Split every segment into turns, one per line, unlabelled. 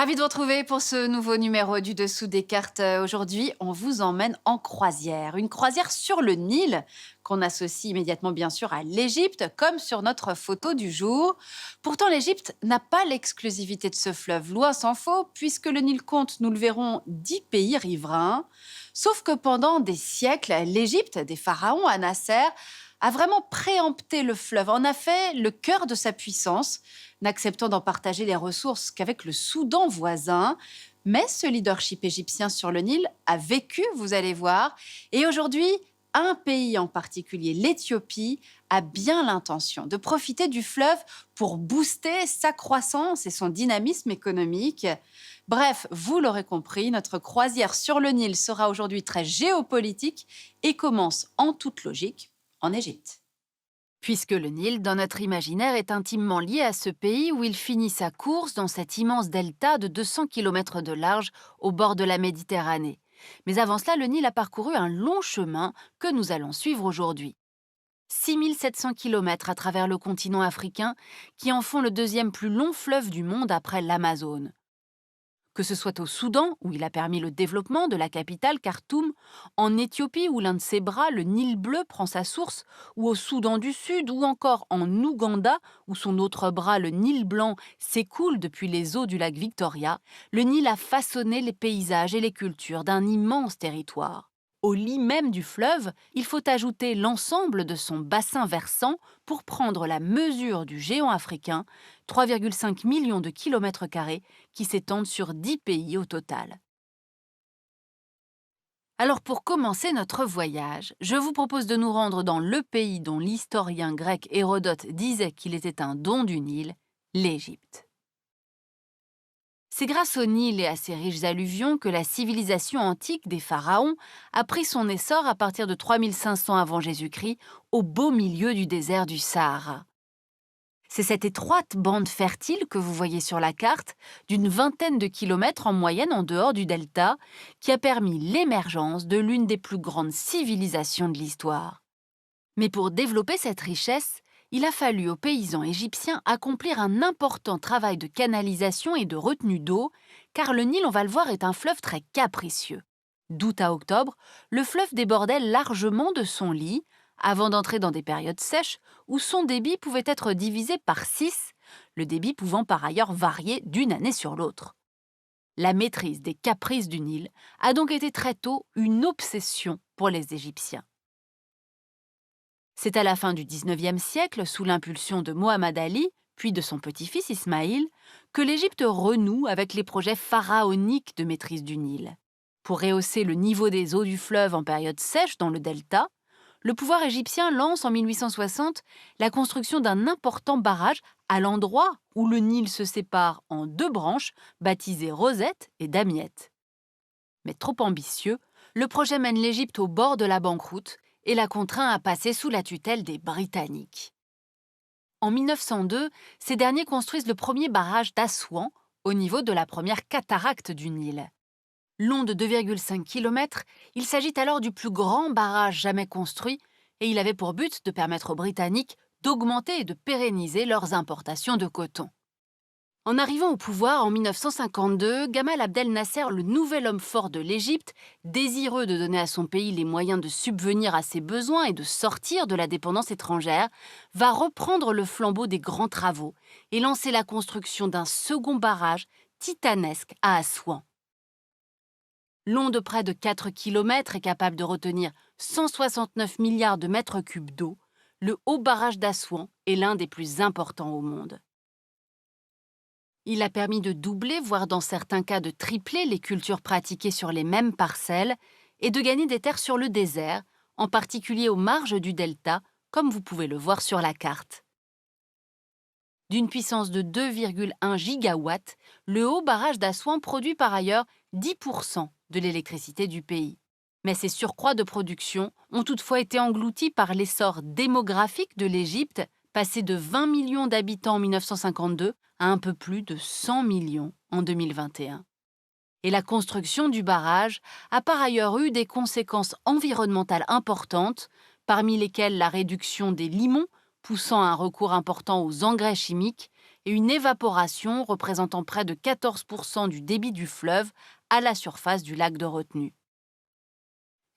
Ravi de vous retrouver pour ce nouveau numéro du Dessous des cartes. Aujourd'hui, on vous emmène en croisière. Une croisière sur le Nil, qu'on associe immédiatement bien sûr à l'Égypte, comme sur notre photo du jour. Pourtant, l'Égypte n'a pas l'exclusivité de ce fleuve, loin s'en faut, puisque le Nil compte, nous le verrons, 10 pays riverains. Sauf que pendant des siècles, l'Égypte, des pharaons à Nasser, a vraiment préempté le fleuve, en a fait le cœur de sa puissance, n'acceptant d'en partager les ressources qu'avec le Soudan voisin. Mais ce leadership égyptien sur le Nil a vécu, vous allez voir, et aujourd'hui, un pays en particulier, l'Éthiopie, a bien l'intention de profiter du fleuve pour booster sa croissance et son dynamisme économique. Bref, vous l'aurez compris, notre croisière sur le Nil sera aujourd'hui très géopolitique et commence en toute logique en Égypte. Puisque le Nil, dans notre imaginaire, est intimement lié à ce pays où il finit sa course dans cet immense delta de 200 km de large au bord de la Méditerranée. Mais avant cela, le Nil a parcouru un long chemin que nous allons suivre aujourd'hui. 6 700 km à travers le continent africain, qui en font le deuxième plus long fleuve du monde après l'Amazone. Que ce soit au Soudan, où il a permis le développement de la capitale Khartoum, en Éthiopie, où l'un de ses bras, le Nil bleu, prend sa source, ou au Soudan du Sud, ou encore en Ouganda, où son autre bras, le Nil blanc, s'écoule depuis les eaux du lac Victoria, le Nil a façonné les paysages et les cultures d'un immense territoire. Au lit même du fleuve, il faut ajouter l'ensemble de son bassin versant pour prendre la mesure du géant africain, 3,5 millions de kilomètres carrés, qui s'étendent sur 10 pays au total. Alors pour commencer notre voyage, je vous propose de nous rendre dans le pays dont l'historien grec Hérodote disait qu'il était un don du Nil, l'Égypte. C'est grâce au Nil et à ses riches alluvions que la civilisation antique des pharaons a pris son essor à partir de 3500 avant Jésus-Christ, au beau milieu du désert du Sahara. C'est cette étroite bande fertile que vous voyez sur la carte, d'une vingtaine de kilomètres en moyenne en dehors du delta, qui a permis l'émergence de l'une des plus grandes civilisations de l'histoire. Mais pour développer cette richesse, il a fallu aux paysans égyptiens accomplir un important travail de canalisation et de retenue d'eau, car le Nil, on va le voir, est un fleuve très capricieux. D'août à octobre, le fleuve débordait largement de son lit, avant d'entrer dans des périodes sèches où son débit pouvait être divisé par 6, le débit pouvant par ailleurs varier d'une année sur l'autre. La maîtrise des caprices du Nil a donc été très tôt une obsession pour les Égyptiens. C'est à la fin du XIXe siècle, sous l'impulsion de Mohammad Ali, puis de son petit-fils Ismaïl, que l'Égypte renoue avec les projets pharaoniques de maîtrise du Nil. Pour rehausser le niveau des eaux du fleuve en période sèche dans le delta, le pouvoir égyptien lance en 1860 la construction d'un important barrage à l'endroit où le Nil se sépare en deux branches, baptisées Rosette et Damiette. Mais trop ambitieux, le projet mène l'Égypte au bord de la banqueroute et la contraint à passer sous la tutelle des Britanniques. En 1902, ces derniers construisent le premier barrage d'Assouan, au niveau de la première cataracte du Nil. Long de 2,5 km, il s'agit alors du plus grand barrage jamais construit et il avait pour but de permettre aux Britanniques d'augmenter et de pérenniser leurs importations de coton. En arrivant au pouvoir en 1952, Gamal Abdel Nasser, le nouvel homme fort de l'Égypte, désireux de donner à son pays les moyens de subvenir à ses besoins et de sortir de la dépendance étrangère, va reprendre le flambeau des grands travaux et lancer la construction d'un second barrage titanesque à Assouan. Long de près de 4 km et capable de retenir 169 milliards de mètres cubes d'eau, le haut barrage d'Assouan est l'un des plus importants au monde. Il a permis de doubler, voire dans certains cas de tripler les cultures pratiquées sur les mêmes parcelles et de gagner des terres sur le désert, en particulier aux marges du delta, comme vous pouvez le voir sur la carte. D'une puissance de 2,1 gigawatts, le haut barrage d'Assouan produit par ailleurs 10% de l'électricité du pays. Mais ces surcroîts de production ont toutefois été engloutis par l'essor démographique de l'Égypte, passé de 20 millions d'habitants en 1952 à un peu plus de 100 millions en 2021. Et la construction du barrage a par ailleurs eu des conséquences environnementales importantes, parmi lesquelles la réduction des limons, poussant à un recours important aux engrais chimiques, et une évaporation représentant près de 14% du débit du fleuve à la surface du lac de retenue.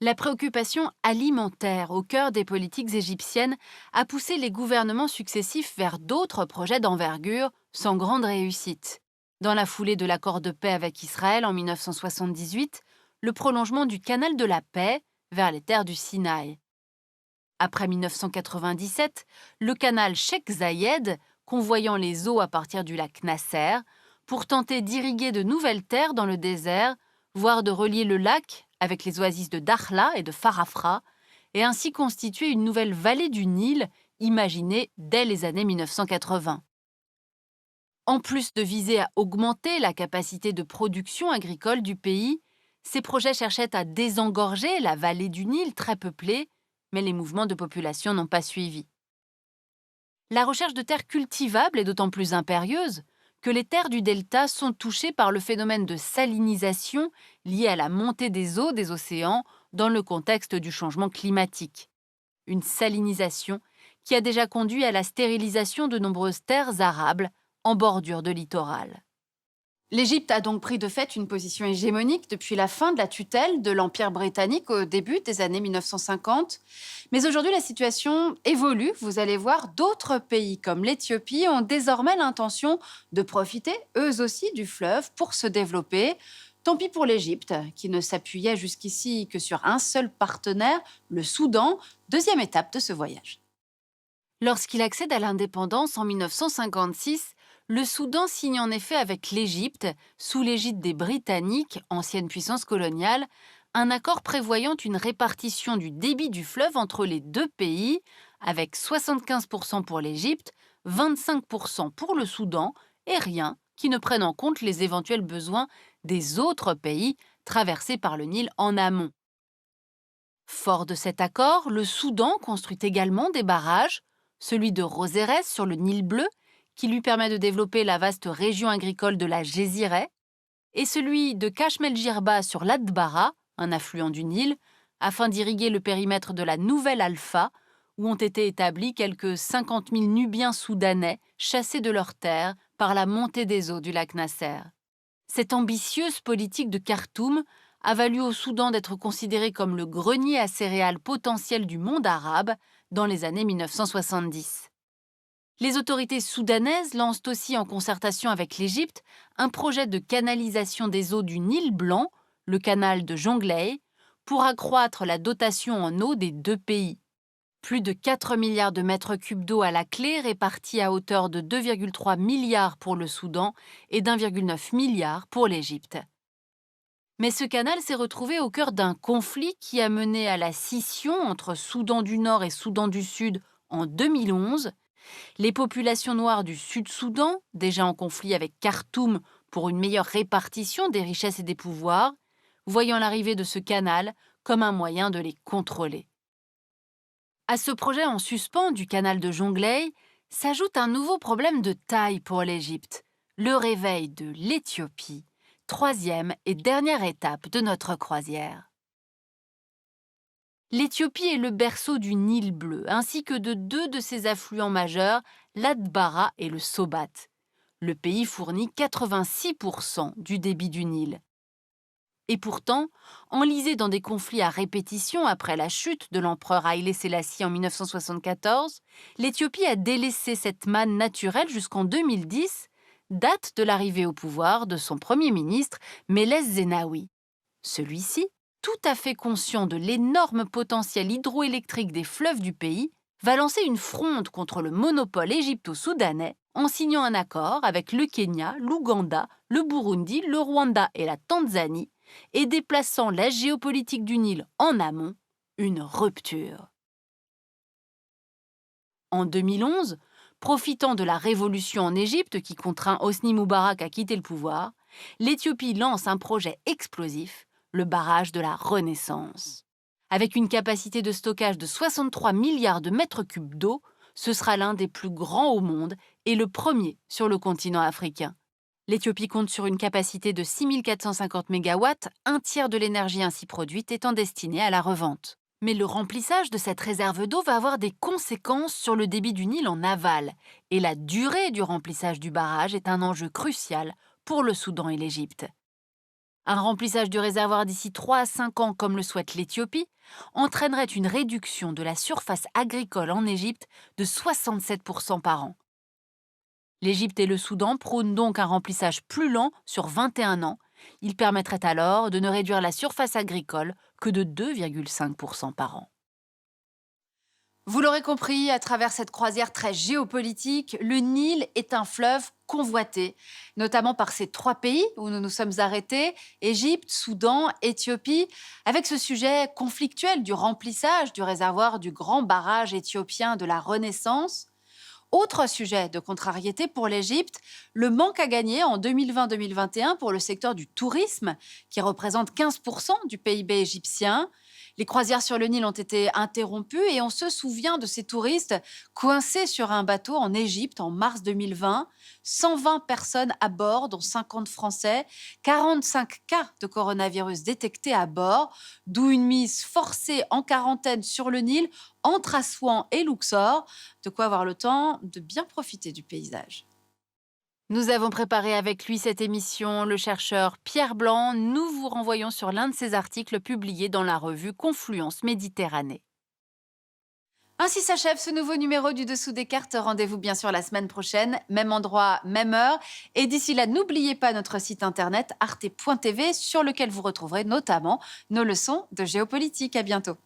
La préoccupation alimentaire au cœur des politiques égyptiennes a poussé les gouvernements successifs vers d'autres projets d'envergure sans grande réussite. Dans la foulée de l'accord de paix avec Israël en 1978, le prolongement du canal de la paix vers les terres du Sinaï. Après 1997, le canal Cheikh Zayed, convoyant les eaux à partir du lac Nasser, pour tenter d'irriguer de nouvelles terres dans le désert, voire de relier le lac avec les oasis de Dakhla et de Farafra, et ainsi constituer une nouvelle vallée du Nil, imaginée dès les années 1980. En plus de viser à augmenter la capacité de production agricole du pays, ces projets cherchaient à désengorger la vallée du Nil très peuplée, mais les mouvements de population n'ont pas suivi. La recherche de terres cultivables est d'autant plus impérieuse que les terres du delta sont touchées par le phénomène de salinisation lié à la montée des eaux des océans dans le contexte du changement climatique. Une salinisation qui a déjà conduit à la stérilisation de nombreuses terres arables en bordure de littoral. L'Égypte a donc pris de fait une position hégémonique depuis la fin de la tutelle de l'Empire britannique au début des années 1950. Mais aujourd'hui, la situation évolue. Vous allez voir, d'autres pays comme l'Éthiopie ont désormais l'intention de profiter, eux aussi, du fleuve pour se développer. Tant pis pour l'Égypte, qui ne s'appuyait jusqu'ici que sur un seul partenaire, le Soudan, deuxième étape de ce voyage. Lorsqu'il accède à l'indépendance en 1956, le Soudan signe en effet avec l'Égypte, sous l'égide des Britanniques, ancienne puissance coloniale, un accord prévoyant une répartition du débit du fleuve entre les deux pays, avec 75% pour l'Égypte, 25% pour le Soudan, et rien qui ne prenne en compte les éventuels besoins des autres pays traversés par le Nil en amont. Fort de cet accord, le Soudan construit également des barrages, celui de Roseres sur le Nil bleu, qui lui permet de développer la vaste région agricole de la Gézireh, et celui de Kashmel-Jirba sur l'Atbara, un affluent du Nil, afin d'irriguer le périmètre de la Nouvelle Alpha, où ont été établis quelques 50 000 Nubiens soudanais chassés de leurs terres par la montée des eaux du lac Nasser. Cette ambitieuse politique de Khartoum a valu au Soudan d'être considéré comme le grenier à céréales potentiel du monde arabe dans les années 1970. Les autorités soudanaises lancent aussi en concertation avec l'Égypte un projet de canalisation des eaux du Nil blanc, le canal de Jonglei, pour accroître la dotation en eau des deux pays. Plus de 4 milliards de mètres cubes d'eau à la clé répartis à hauteur de 2,3 milliards pour le Soudan et d'1,9 milliard pour l'Égypte. Mais ce canal s'est retrouvé au cœur d'un conflit qui a mené à la scission entre Soudan du Nord et Soudan du Sud en 2011. Les populations noires du Sud-Soudan, déjà en conflit avec Khartoum pour une meilleure répartition des richesses et des pouvoirs, voyant l'arrivée de ce canal comme un moyen de les contrôler. À ce projet en suspens du canal de Jonglei s'ajoute un nouveau problème de taille pour l'Égypte, le réveil de l'Éthiopie, troisième et dernière étape de notre croisière. L'Éthiopie est le berceau du Nil bleu, ainsi que de deux de ses affluents majeurs, l'Atbara et le Sobat. Le pays fournit 86% du débit du Nil. Et pourtant, enlisé dans des conflits à répétition après la chute de l'empereur Haïlé Sélassie en 1974, l'Éthiopie a délaissé cette manne naturelle jusqu'en 2010, date de l'arrivée au pouvoir de son premier ministre, Meles Zenawi. Celui-ci, tout à fait conscient de l'énorme potentiel hydroélectrique des fleuves du pays, va lancer une fronde contre le monopole égypto-soudanais en signant un accord avec le Kenya, l'Ouganda, le Burundi, le Rwanda et la Tanzanie, et déplaçant la géopolitique du Nil en amont, une rupture. En 2011, profitant de la révolution en Égypte qui contraint Hosni Moubarak à quitter le pouvoir, l'Éthiopie lance un projet explosif, le barrage de la Renaissance. Avec une capacité de stockage de 63 milliards de mètres cubes d'eau, ce sera l'un des plus grands au monde et le premier sur le continent africain. L'Éthiopie compte sur une capacité de 6 450 MW, un tiers de l'énergie ainsi produite étant destinée à la revente.
Mais le remplissage de cette réserve d'eau va avoir des conséquences sur le débit du Nil en aval. Et la durée du remplissage du barrage est un enjeu crucial pour le Soudan et l'Égypte. Un remplissage du réservoir d'ici 3 à 5 ans, comme le souhaite l'Éthiopie, entraînerait une réduction de la surface agricole en Égypte de 67% par an. L'Égypte et le Soudan prônent donc un remplissage plus lent sur 21 ans. Il permettrait alors de ne réduire la surface agricole que de 2,5% par an.
Vous l'aurez compris, à travers cette croisière très géopolitique, le Nil est un fleuve convoité, notamment par ces trois pays où nous nous sommes arrêtés, Égypte, Soudan, Éthiopie, avec ce sujet conflictuel du remplissage du réservoir du grand barrage éthiopien de la Renaissance. Autre sujet de contrariété pour l'Égypte, le manque à gagner en 2020-2021 pour le secteur du tourisme, qui représente 15% du PIB égyptien. Les croisières sur le Nil ont été interrompues et on se souvient de ces touristes coincés sur un bateau en Égypte en mars 2020. 120 personnes à bord, dont 50 Français, 45 cas de coronavirus détectés à bord, d'où une mise forcée en quarantaine sur le Nil entre Assouan et Luxor, de quoi avoir le temps de bien profiter du paysage.
Nous avons préparé avec lui cette émission, le chercheur Pierre Blanc. Nous vous renvoyons sur l'un de ses articles publiés dans la revue Confluence Méditerranée.
Ainsi s'achève ce nouveau numéro du Dessous des cartes. Rendez-vous bien sûr la semaine prochaine, même endroit, même heure. Et d'ici là, n'oubliez pas notre site internet arte.tv sur lequel vous retrouverez notamment nos leçons de géopolitique. À bientôt.